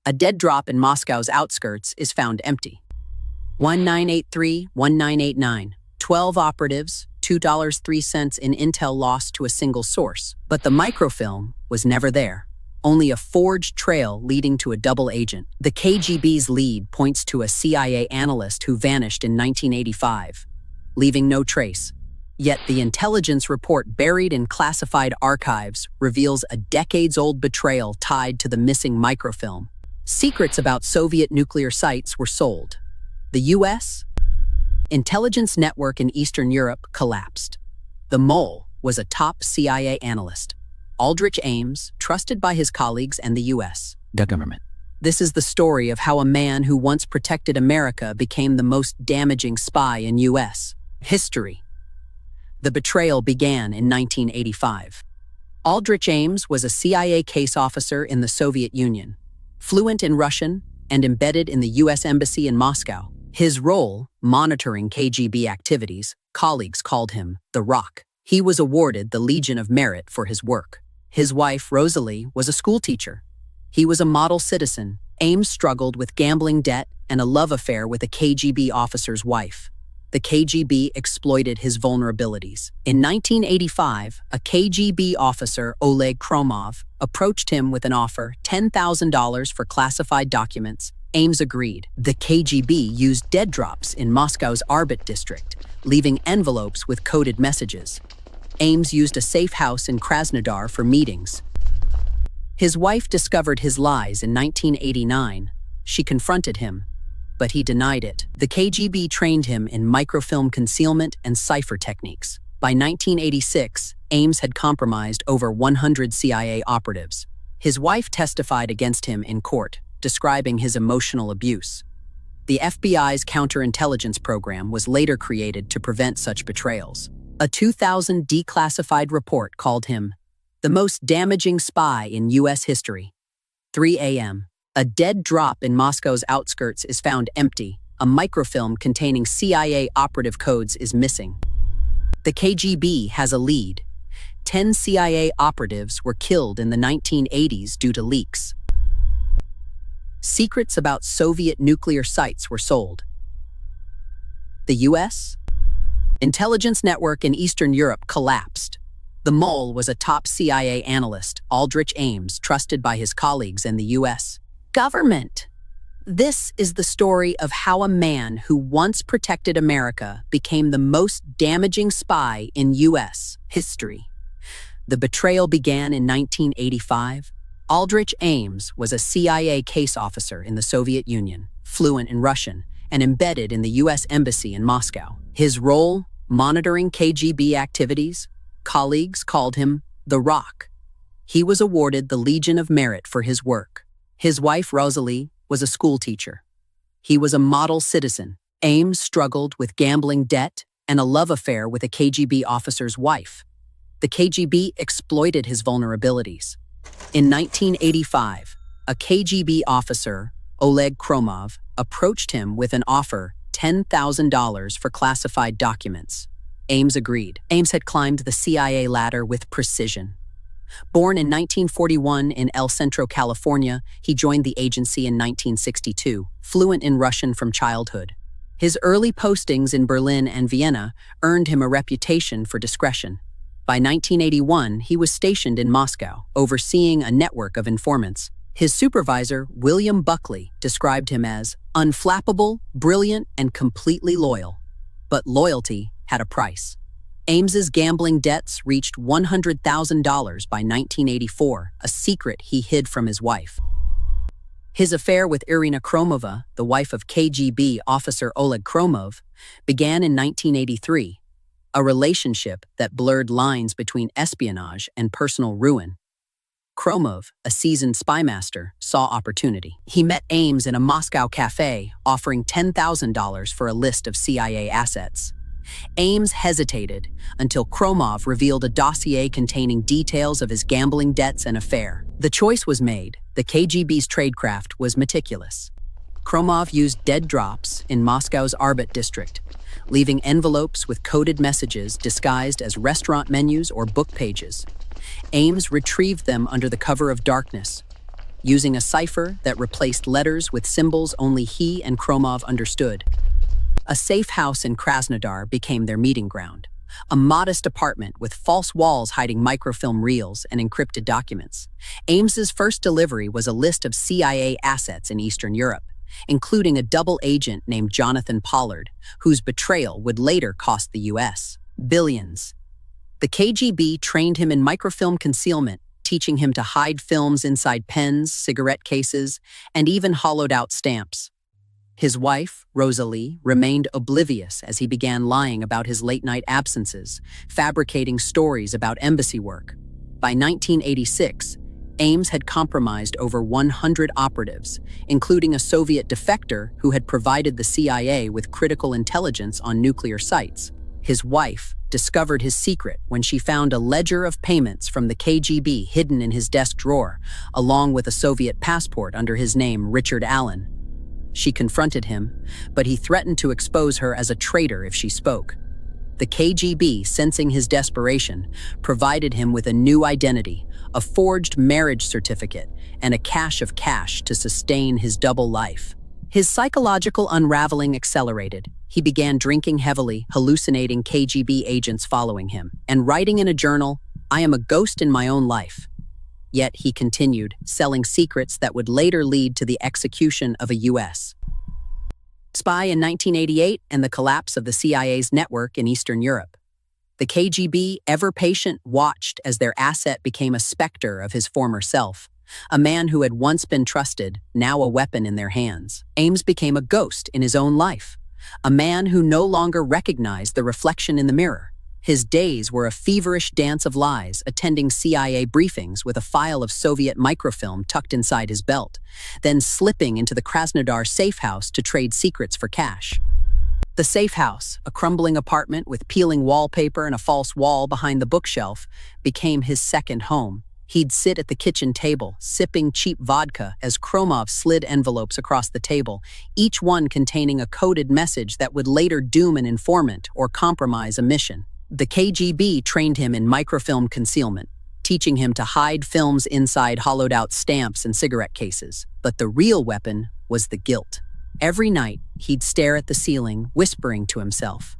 A dead drop in Moscow's outskirts is found empty. 1983-1989. 12 operatives, $2.03 in intel lost to a single source. But the microfilm was never there. Only a forged trail leading to a double agent. The KGB's lead points to a CIA analyst who vanished in 1985, leaving no trace. Yet the intelligence report buried in classified archives reveals a decades-old betrayal tied to the missing microfilm. Secrets about Soviet nuclear sites were sold. The U.S. intelligence network in Eastern Europe collapsed. The mole was a top CIA analyst, Aldrich Ames, trusted by his colleagues and the U.S. government. This is the story of how a man who once protected America became the most damaging spy in U.S. history. The betrayal began in 1985. Aldrich Ames was a CIA case officer in the Soviet Union, fluent in Russian and embedded in the U.S. Embassy in Moscow. His role, monitoring KGB activities, colleagues called him the Rock. He was awarded the Legion of Merit for his work. His wife, Rosalee, was a schoolteacher. He was a model citizen. Ames struggled with gambling debt and a love affair with a KGB officer's wife. The KGB exploited his vulnerabilities. In 1985, a KGB officer, Oleg Kromov, approached him with an offer, $10,000 for classified documents. Ames agreed. The KGB used dead drops in Moscow's Arbat district, leaving envelopes with coded messages. Ames used a safe house in Krasnodar for meetings. His wife discovered his lies in 1989. She confronted him, but he denied it. The KGB trained him in microfilm concealment and cipher techniques. By 1986, Ames had compromised over 100 CIA operatives. His wife testified against him in court, describing his emotional abuse. The FBI's counterintelligence program was later created to prevent such betrayals. A 2000 declassified report called him the most damaging spy in U.S. history. 3 a.m. A dead drop in Moscow's outskirts is found empty. A microfilm containing CIA operative codes is missing. The KGB has a lead. 10 CIA operatives were killed in the 1980s due to leaks. Secrets about Soviet nuclear sites were sold. The U.S. intelligence network in Eastern Europe collapsed. The mole was a top CIA analyst, Aldrich Ames, trusted by his colleagues and the U.S. government. This is the story of how a man who once protected America became the most damaging spy in U.S. history. The betrayal began in 1985. Aldrich Ames was a CIA case officer in the Soviet Union, fluent in Russian, and embedded in the U.S. Embassy in Moscow. His role, monitoring KGB activities, colleagues called him the Rock. He was awarded the Legion of Merit for his work. His wife, Rosalee, was a schoolteacher. He was a model citizen. Ames struggled with gambling debt and a love affair with a KGB officer's wife. The KGB exploited his vulnerabilities. In 1985, a KGB officer, Oleg Kromov, approached him with an offer, $10,000 for classified documents. Ames agreed. Ames had climbed the CIA ladder with precision. Born in 1941 in El Centro, California, he joined the agency in 1962, fluent in Russian from childhood. His early postings in Berlin and Vienna earned him a reputation for discretion. By 1981, he was stationed in Moscow, overseeing a network of informants. His supervisor, William Buckley, described him as unflappable, brilliant, and completely loyal. But loyalty had a price. Ames's gambling debts reached $100,000 by 1984, a secret he hid from his wife. His affair with Irina Kromova, the wife of KGB officer Oleg Kromov, began in 1983, a relationship that blurred lines between espionage and personal ruin. Kromov, a seasoned spy master, saw opportunity. He met Ames in a Moscow cafe, offering $10,000 for a list of CIA assets. Ames hesitated until Kromov revealed a dossier containing details of his gambling debts and affair. The choice was made. The KGB's tradecraft was meticulous. Kromov used dead drops in Moscow's Arbat district, leaving envelopes with coded messages disguised as restaurant menus or book pages. Ames retrieved them under the cover of darkness. using a cipher that replaced letters with symbols only he and Kromov understood. A safe house in Krasnodar became their meeting ground, a modest apartment with false walls hiding microfilm reels and encrypted documents. Ames's first delivery was a list of CIA assets in Eastern Europe, including a double agent named Jonathan Pollard, whose betrayal would later cost the US billions. The KGB trained him in microfilm concealment, teaching him to hide films inside pens, cigarette cases, and even hollowed-out stamps. His wife, Rosalee, remained oblivious as he began lying about his late-night absences, fabricating stories about embassy work. By 1986, Ames had compromised over 100 operatives, including a Soviet defector who had provided the CIA with critical intelligence on nuclear sites. His wife discovered his secret when she found a ledger of payments from the KGB hidden in his desk drawer, along with a Soviet passport under his name, Richard Allen. She confronted him, but he threatened to expose her as a traitor if she spoke. The KGB, sensing his desperation, provided him with a new identity, a forged marriage certificate, and a cache of cash to sustain his double life. His psychological unraveling accelerated. He began drinking heavily, hallucinating KGB agents following him, and writing in a journal, "I am a ghost in my own life." Yet he continued, selling secrets that would later lead to the execution of a US spy in 1988 and the collapse of the CIA's network in Eastern Europe. The KGB, ever patient, watched as their asset became a specter of his former self. A man who had once been trusted, now a weapon in their hands. Ames became a ghost in his own life, a man who no longer recognized the reflection in the mirror. His days were a feverish dance of lies, attending CIA briefings with a file of Soviet microfilm tucked inside his belt, then slipping into the Krasnodar safe house to trade secrets for cash. The safe house, a crumbling apartment with peeling wallpaper and a false wall behind the bookshelf, became his second home. He'd sit at the kitchen table, sipping cheap vodka as Kromov slid envelopes across the table, each one containing a coded message that would later doom an informant or compromise a mission. The KGB trained him in microfilm concealment, teaching him to hide films inside hollowed-out stamps and cigarette cases. But the real weapon was the guilt. Every night, he'd stare at the ceiling, whispering to himself,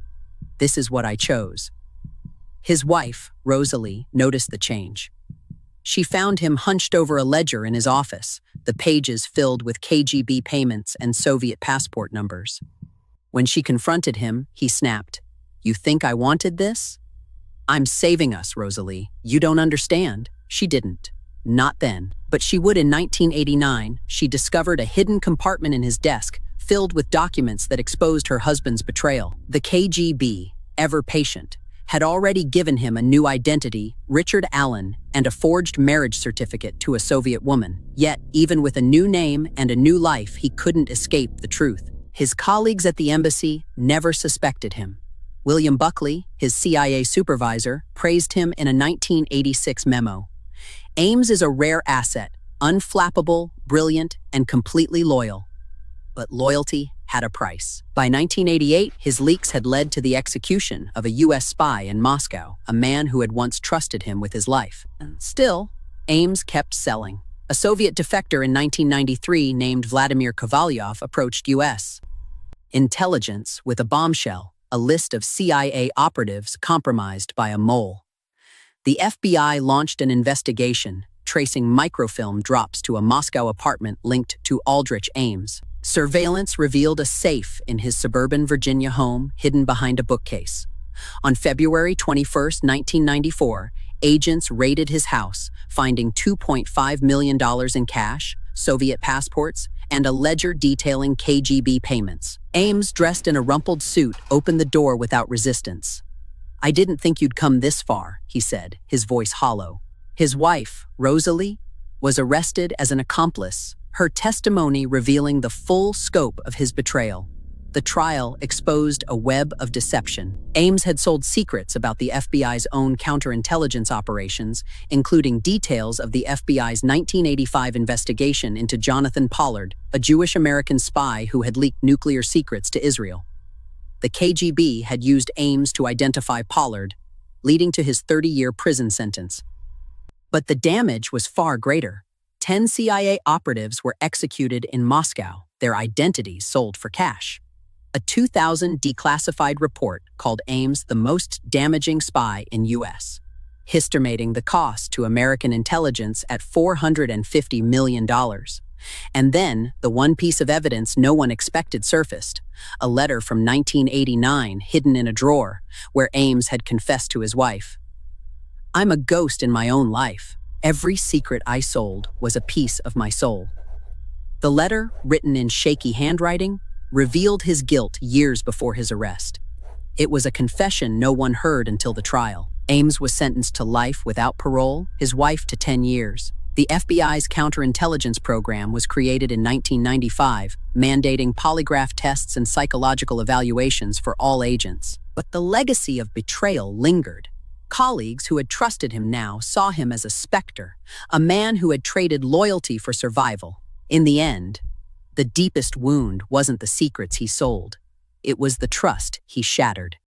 "This is what I chose." His wife, Rosalee, noticed the change. She found him hunched over a ledger in his office, the pages filled with KGB payments and Soviet passport numbers. When she confronted him, he snapped, "You think I wanted this? I'm saving us, Rosalee. You don't understand." She didn't. Not then. But she would in 1989. She discovered a hidden compartment in his desk, filled with documents that exposed her husband's betrayal. The KGB, ever patient, had already given him a new identity, Richard Allen, and a forged marriage certificate to a Soviet woman. Yet, even with a new name and a new life, he couldn't escape the truth. His colleagues at the embassy never suspected him. William Buckley, his CIA supervisor, praised him in a 1986 memo. "Ames is a rare asset, unflappable, brilliant, and completely loyal." But loyalty had a price. By 1988, his leaks had led to the execution of a US spy in Moscow, a man who had once trusted him with his life. Still, Ames kept selling. A Soviet defector in 1993 named Vladimir Kovalyov approached US intelligence with a bombshell, a list of CIA operatives compromised by a mole. The FBI launched an investigation, tracing microfilm drops to a Moscow apartment linked to Aldrich Ames. Surveillance revealed a safe in his suburban Virginia home hidden behind a bookcase. On February 21, 1994, agents raided his house, finding $2.5 million in cash, Soviet passports, and a ledger detailing KGB payments. Ames, dressed in a rumpled suit, opened the door without resistance. "I didn't think you'd come this far," he said, his voice hollow. His wife, Rosalee, was arrested as an accomplice, her testimony revealing the full scope of his betrayal. The trial exposed a web of deception. Ames had sold secrets about the FBI's own counterintelligence operations, including details of the FBI's 1985 investigation into Jonathan Pollard, a Jewish-American spy who had leaked nuclear secrets to Israel. The KGB had used Ames to identify Pollard, leading to his 30-year prison sentence. But the damage was far greater. 10 CIA operatives were executed in Moscow, their identities sold for cash. A 2000 declassified report called Ames the most damaging spy in U.S., estimating the cost to American intelligence at $450 million. And then, the one piece of evidence no one expected surfaced, a letter from 1989 hidden in a drawer, where Ames had confessed to his wife. "I'm a ghost in my own life. Every secret I sold was a piece of my soul." The letter, written in shaky handwriting, revealed his guilt years before his arrest. It was a confession no one heard until the trial. Ames was sentenced to life without parole, his wife to 10 years. The FBI's counterintelligence program was created in 1995, mandating polygraph tests and psychological evaluations for all agents. But the legacy of betrayal lingered. Colleagues who had trusted him now saw him as a specter, a man who had traded loyalty for survival. In the end, the deepest wound wasn't the secrets he sold. It was the trust he shattered.